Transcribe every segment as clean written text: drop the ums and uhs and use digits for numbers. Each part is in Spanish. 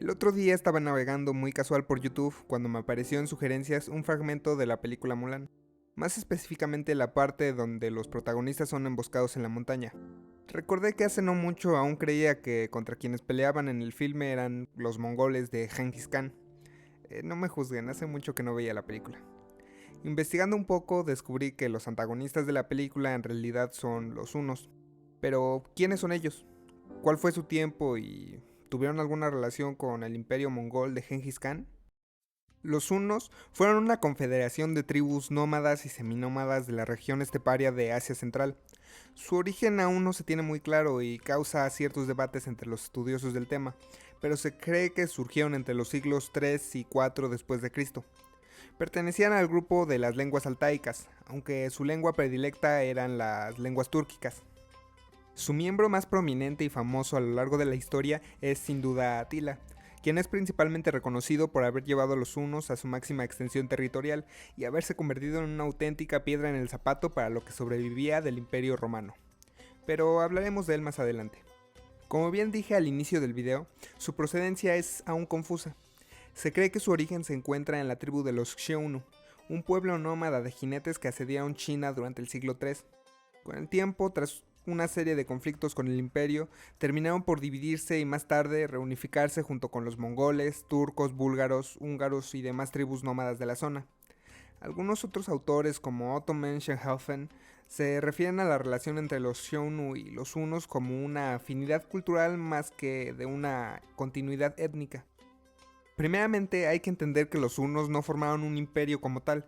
El otro día estaba navegando muy casual por YouTube cuando me apareció en sugerencias un fragmento de la película Mulan, más específicamente la parte donde los protagonistas son emboscados en la montaña. Recordé que hace no mucho aún creía que contra quienes peleaban en el filme eran los mongoles de Genghis Khan. No me juzguen, hace mucho que no veía la película. Investigando un poco descubrí que los antagonistas de la película en realidad son los hunos. Pero, ¿quiénes son ellos? ¿Cuál fue su tiempo y tuvieron alguna relación con el imperio mongol de Genghis Khan? Los hunos fueron una confederación de tribus nómadas y seminómadas de la región esteparia de Asia Central. Su origen aún no se tiene muy claro y causa ciertos debates entre los estudiosos del tema, pero se cree que surgieron entre los siglos 3 y 4 después de Cristo. Pertenecían al grupo de las lenguas altaicas, aunque su lengua predilecta eran las lenguas túrquicas. Su miembro más prominente y famoso a lo largo de la historia es sin duda Atila, quien es principalmente reconocido por haber llevado a los hunos a su máxima extensión territorial y haberse convertido en una auténtica piedra en el zapato para lo que sobrevivía del Imperio Romano. Pero hablaremos de él más adelante. Como bien dije al inicio del video, su procedencia es aún confusa. Se cree que su origen se encuentra en la tribu de los Xiongnu, un pueblo nómada de jinetes que asediaron China durante el siglo III. Con el tiempo, tras una serie de conflictos con el imperio, terminaron por dividirse y más tarde reunificarse junto con los mongoles, turcos, búlgaros, húngaros y demás tribus nómadas de la zona. Algunos otros autores como Otto Menschenhaufen se refieren a la relación entre los Xiongnu y los hunos como una afinidad cultural más que de una continuidad étnica. Primeramente hay que entender que los hunos no formaron un imperio como tal,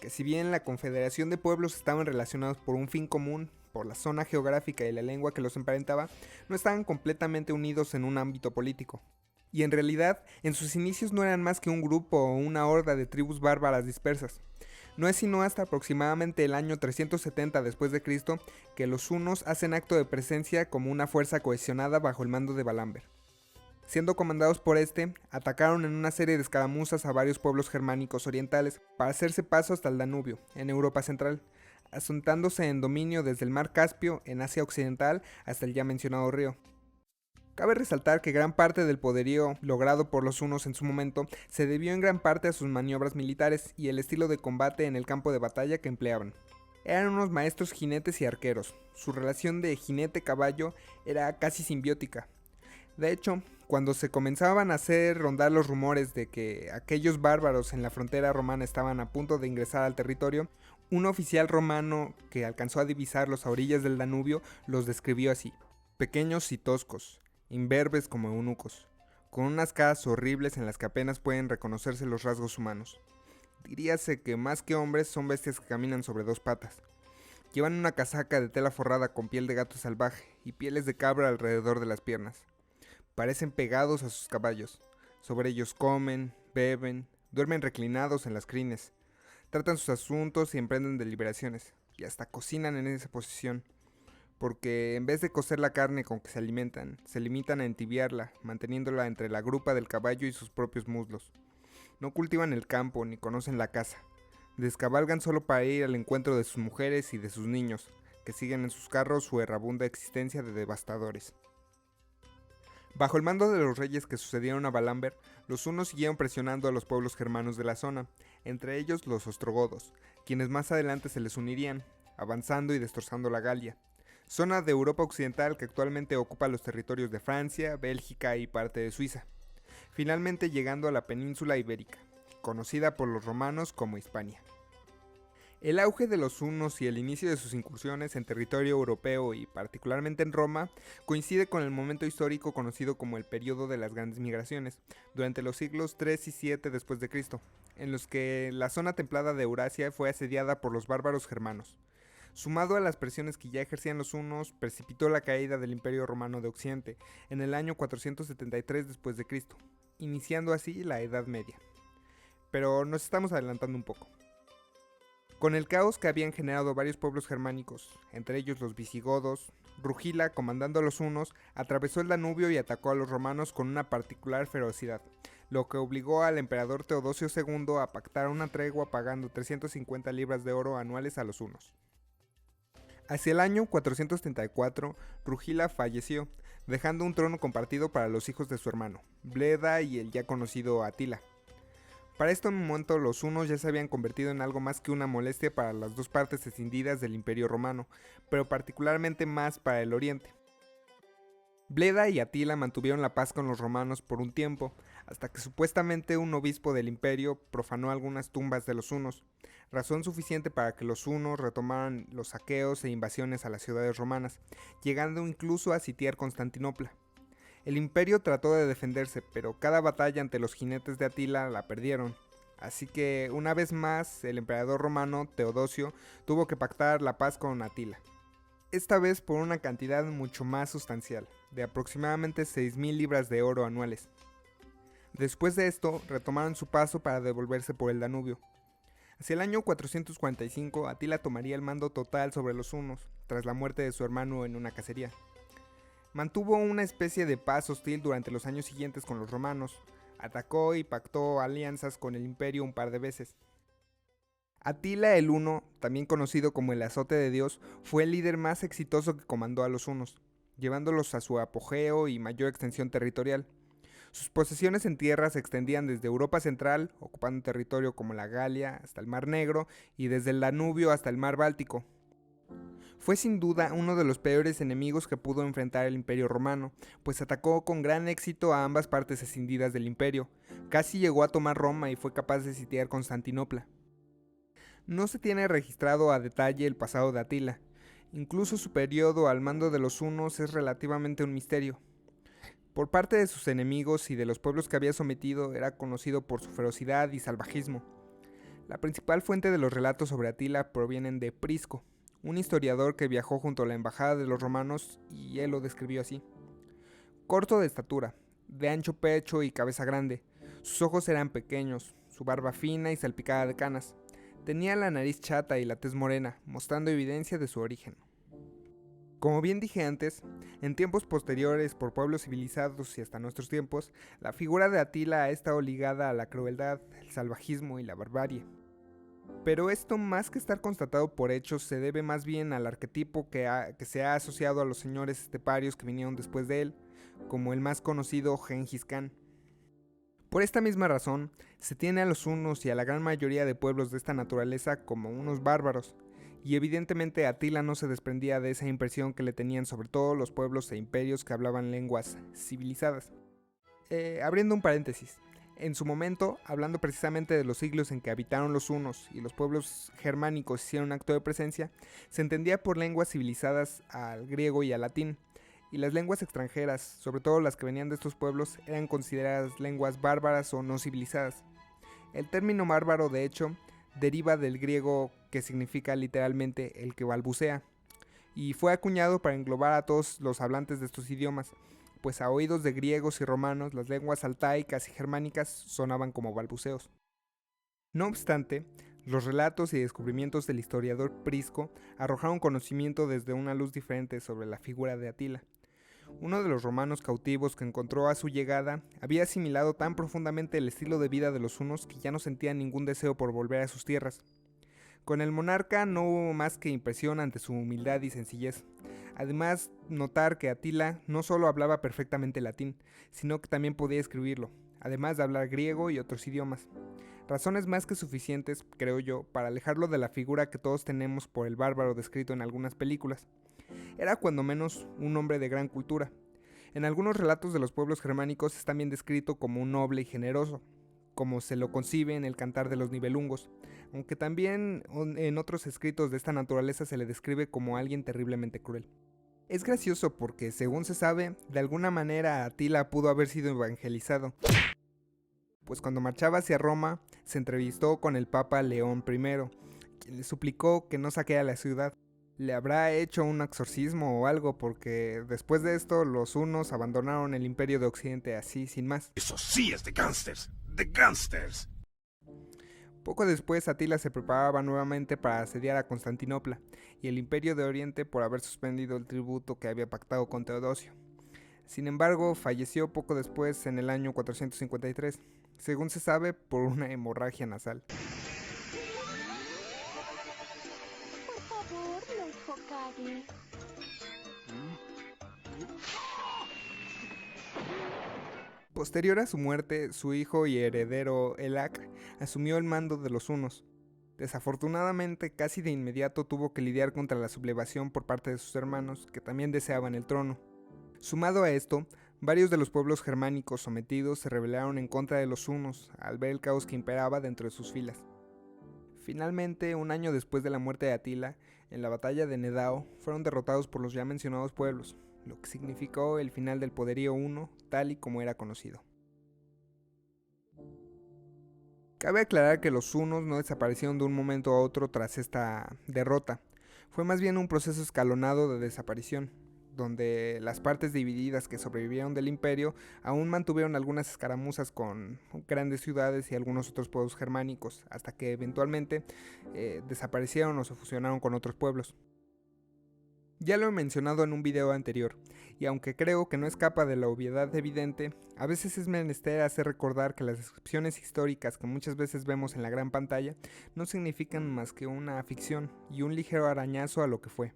que si bien la confederación de pueblos estaban relacionados por un fin común, por la zona geográfica y la lengua que los emparentaba, no estaban completamente unidos en un ámbito político. Y en realidad, en sus inicios no eran más que un grupo o una horda de tribus bárbaras dispersas. No es sino hasta aproximadamente el año 370 después de Cristo que los hunos hacen acto de presencia como una fuerza cohesionada bajo el mando de Balamber. Siendo comandados por este, atacaron en una serie de escaramuzas a varios pueblos germánicos orientales para hacerse paso hasta el Danubio, en Europa Central, asentándose en dominio desde el mar Caspio en Asia Occidental hasta el ya mencionado río. Cabe resaltar que gran parte del poderío logrado por los hunos en su momento se debió en gran parte a sus maniobras militares y el estilo de combate en el campo de batalla que empleaban. Eran unos maestros jinetes y arqueros. Su relación de jinete-caballo era casi simbiótica. De hecho, cuando se comenzaban a hacer rondar los rumores de que aquellos bárbaros en la frontera romana estaban a punto de ingresar al territorio, un oficial romano que alcanzó a divisarlos a orillas del Danubio los describió así: pequeños y toscos, imberbes como eunucos, con unas caras horribles en las que apenas pueden reconocerse los rasgos humanos. Diríase que más que hombres son bestias que caminan sobre dos patas. Llevan una casaca de tela forrada con piel de gato salvaje y pieles de cabra alrededor de las piernas. Parecen pegados a sus caballos. Sobre ellos comen, beben, duermen reclinados en las crines. Tratan sus asuntos y emprenden deliberaciones. Y hasta cocinan en esa posición. Porque en vez de cocer la carne con que se alimentan, se limitan a entibiarla, manteniéndola entre la grupa del caballo y sus propios muslos. No cultivan el campo ni conocen la caza. Descabalgan solo para ir al encuentro de sus mujeres y de sus niños, que siguen en sus carros su errabunda existencia de devastadores. Bajo el mando de los reyes que sucedieron a Balamber, los hunos siguieron presionando a los pueblos germanos de la zona, entre ellos los ostrogodos, quienes más adelante se les unirían, avanzando y destrozando la Galia, zona de Europa Occidental que actualmente ocupa los territorios de Francia, Bélgica y parte de Suiza, finalmente llegando a la península ibérica, conocida por los romanos como Hispania. El auge de los hunos y el inicio de sus incursiones en territorio europeo y particularmente en Roma coincide con el momento histórico conocido como el periodo de las grandes migraciones, durante los siglos 3 y 7 después de Cristo, en los que la zona templada de Eurasia fue asediada por los bárbaros germanos. Sumado a las presiones que ya ejercían los hunos, precipitó la caída del Imperio Romano de Occidente en el año 473 después de Cristo, iniciando así la Edad Media. Pero nos estamos adelantando un poco. Con el caos que habían generado varios pueblos germánicos, entre ellos los visigodos, Rugila, comandando a los hunos, atravesó el Danubio y atacó a los romanos con una particular ferocidad, lo que obligó al emperador Teodosio II a pactar una tregua pagando 350 libras de oro anuales a los hunos. Hacia el año 434, Rugila falleció, dejando un trono compartido para los hijos de su hermano, Bleda y el ya conocido Atila. Para este momento los hunos ya se habían convertido en algo más que una molestia para las dos partes escindidas del Imperio Romano, pero particularmente más para el oriente. Bleda y Atila mantuvieron la paz con los romanos por un tiempo, hasta que supuestamente un obispo del imperio profanó algunas tumbas de los hunos, razón suficiente para que los hunos retomaran los saqueos e invasiones a las ciudades romanas, llegando incluso a sitiar Constantinopla. El imperio trató de defenderse, pero cada batalla ante los jinetes de Atila la perdieron, así que una vez más el emperador romano Teodosio tuvo que pactar la paz con Atila. Esta vez por una cantidad mucho más sustancial, de aproximadamente 6.000 libras de oro anuales. Después de esto, retomaron su paso para devolverse por el Danubio. Hacia el año 445, Atila tomaría el mando total sobre los hunos, tras la muerte de su hermano en una cacería. Mantuvo una especie de paz hostil durante los años siguientes con los romanos, atacó y pactó alianzas con el imperio un par de veces. Atila el Huno, también conocido como el azote de Dios, fue el líder más exitoso que comandó a los hunos, llevándolos a su apogeo y mayor extensión territorial. Sus posesiones en tierra se extendían desde Europa Central, ocupando territorio como la Galia hasta el Mar Negro y desde el Danubio hasta el Mar Báltico. Fue sin duda uno de los peores enemigos que pudo enfrentar el Imperio Romano, pues atacó con gran éxito a ambas partes escindidas del imperio, casi llegó a tomar Roma y fue capaz de sitiar Constantinopla. No se tiene registrado a detalle el pasado de Atila, incluso su periodo al mando de los hunos es relativamente un misterio. Por parte de sus enemigos y de los pueblos que había sometido era conocido por su ferocidad y salvajismo. La principal fuente de los relatos sobre Atila provienen de Prisco, un historiador que viajó junto a la embajada de los romanos y él lo describió así. Corto de estatura, de ancho pecho y cabeza grande, sus ojos eran pequeños, su barba fina y salpicada de canas. Tenía la nariz chata y la tez morena, mostrando evidencia de su origen. Como bien dije antes, en tiempos posteriores, por pueblos civilizados y hasta nuestros tiempos, la figura de Atila ha estado ligada a la crueldad, el salvajismo y la barbarie. Pero esto, más que estar constatado por hechos, se debe más bien al arquetipo que se ha asociado a los señores esteparios que vinieron después de él, como el más conocido Gengis Khan. Por esta misma razón, se tiene a los hunos y a la gran mayoría de pueblos de esta naturaleza como unos bárbaros, y evidentemente Atila no se desprendía de esa impresión que le tenían sobre todo los pueblos e imperios que hablaban lenguas civilizadas. Abriendo un paréntesis, en su momento, hablando precisamente de los siglos en que habitaron los hunos y los pueblos germánicos hicieron acto de presencia, se entendía por lenguas civilizadas al griego y al latín, y las lenguas extranjeras, sobre todo las que venían de estos pueblos, eran consideradas lenguas bárbaras o no civilizadas. El término bárbaro, de hecho, deriva del griego que significa literalmente el que balbucea, y fue acuñado para englobar a todos los hablantes de estos idiomas, pues a oídos de griegos y romanos las lenguas altaicas y germánicas sonaban como balbuceos. No obstante, los relatos y descubrimientos del historiador Prisco arrojaron conocimiento desde una luz diferente sobre la figura de Atila. Uno de los romanos cautivos que encontró a su llegada había asimilado tan profundamente el estilo de vida de los hunos que ya no sentía ningún deseo por volver a sus tierras. Con el monarca no hubo más que impresión ante su humildad y sencillez. Además, notar que Atila no solo hablaba perfectamente latín, sino que también podía escribirlo, además de hablar griego y otros idiomas. Razones más que suficientes, creo yo, para alejarlo de la figura que todos tenemos por el bárbaro descrito en algunas películas. Era cuando menos un hombre de gran cultura. En algunos relatos de los pueblos germánicos es también descrito como un noble y generoso, como se lo concibe en el Cantar de los Nibelungos, aunque también en otros escritos de esta naturaleza se le describe como alguien terriblemente cruel. Es gracioso porque, según se sabe, de alguna manera Atila pudo haber sido evangelizado, pues cuando marchaba hacia Roma se entrevistó con el Papa León I, quien le suplicó que no saqueara la ciudad. Le habrá hecho un exorcismo o algo, porque después de esto los hunos abandonaron el imperio de Occidente así, sin más. Eso sí es de gángsters, de gángsters. Poco después Atila se preparaba nuevamente para asediar a Constantinopla y el imperio de Oriente por haber suspendido el tributo que había pactado con Teodosio. Sin embargo, falleció poco después en el año 453, según se sabe por una hemorragia nasal. Por favor, no Hokage. Posterior a su muerte, su hijo y heredero Elac asumió el mando de los hunos. Desafortunadamente, casi de inmediato tuvo que lidiar contra la sublevación por parte de sus hermanos, que también deseaban el trono. Sumado a esto, varios de los pueblos germánicos sometidos se rebelaron en contra de los hunos al ver el caos que imperaba dentro de sus filas. Finalmente, un año después de la muerte de Atila, en la batalla de Nedao, fueron derrotados por los ya mencionados pueblos, lo que significó el final del poderío huno tal y como era conocido. Cabe aclarar que los hunos no desaparecieron de un momento a otro tras esta derrota, fue más bien un proceso escalonado de desaparición, donde las partes divididas que sobrevivieron del imperio aún mantuvieron algunas escaramuzas con grandes ciudades y algunos otros pueblos germánicos, hasta que eventualmente desaparecieron o se fusionaron con otros pueblos. Ya lo he mencionado en un video anterior, y aunque creo que no escapa de la obviedad evidente, a veces es menester hacer recordar que las descripciones históricas que muchas veces vemos en la gran pantalla no significan más que una ficción y un ligero arañazo a lo que fue.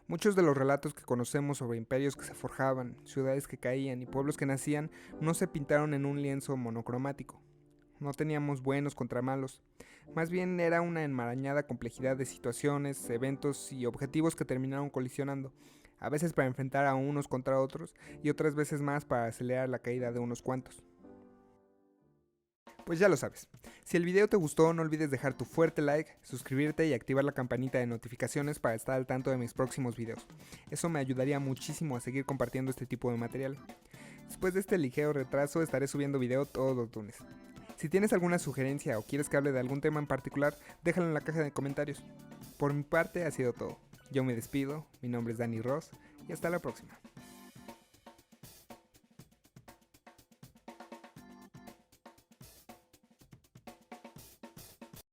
Muchos de los relatos que conocemos sobre imperios que se forjaban, ciudades que caían y pueblos que nacían no se pintaron en un lienzo monocromático. No teníamos buenos contra malos, más bien era una enmarañada complejidad de situaciones, eventos y objetivos que terminaron colisionando, a veces para enfrentar a unos contra otros y otras veces más para acelerar la caída de unos cuantos. Pues ya lo sabes, si el video te gustó no olvides dejar tu fuerte like, suscribirte y activar la campanita de notificaciones para estar al tanto de mis próximos videos. Eso me ayudaría muchísimo a seguir compartiendo este tipo de material. Después de este ligero retraso estaré subiendo video todos los lunes. Si tienes alguna sugerencia o quieres que hable de algún tema en particular, déjalo en la caja de comentarios. Por mi parte ha sido todo. Yo me despido, mi nombre es Dani Ross y hasta la próxima.